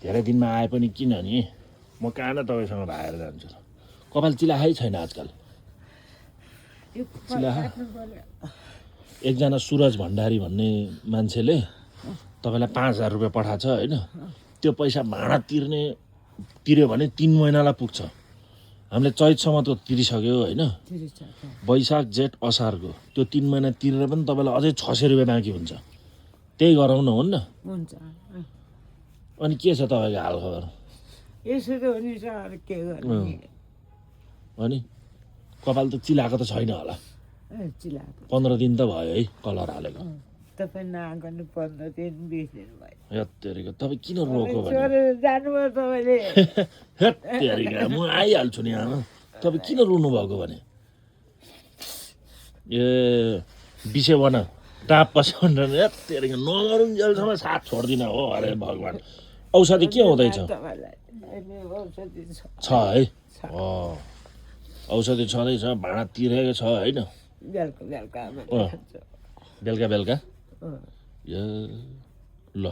धेरै दिनमा आए पनि किन नि म कहाँ न तपाईँसँग भागेर जान्छु कपाल चिलाखै छैन आजकल एकजना सुरज भण्डारी भन्ने मान्छेले तपाईँलाई 5,000 रुपियाँ पठाएको छ होइन त्यो पैसा भाडा तिर्यो भने 3 महिनालाई पुग्छ हामीले चैतसम्म त तिरिसक्यो होइन वैशाख जेठ असारको त्यो 3 महिना तिरेर पनि तपाईँलाई अझै 600 रुपियाँ बाँकी हुन्छ त्यही गरौँ न हुन्न हुन्छ अनि के छ तपाईँको हालखबर यसरी हो नि सर के गर्ने अनि कपाल त चिलाएको त छैन होला चिलाएको 15 दिन त भयो है कलर हालेको तपाईँ नआएको नि 15 दिन 20 दिन भयो हेत्तेरिका तपाईँ किन रोको भने छोडेर जानुभयो तपाईँले हेत्तेरिका म आइहाल्छु नि आमा तपाईँ किन रुनु भएको भने ए विषय बन टाप पस्यो भनेर हेत्तेरिका नमरुन्जेलसम्म साथ छोड्दिनँ हो अरे भगवान् औषधि के हुँदैछ तपाईँलाई अहिले औषधि छ है औषधि छँदैछ भाँडा तिरेको छ होइन बेलुका बेलुका बेलुका बेलुका अँ ए ल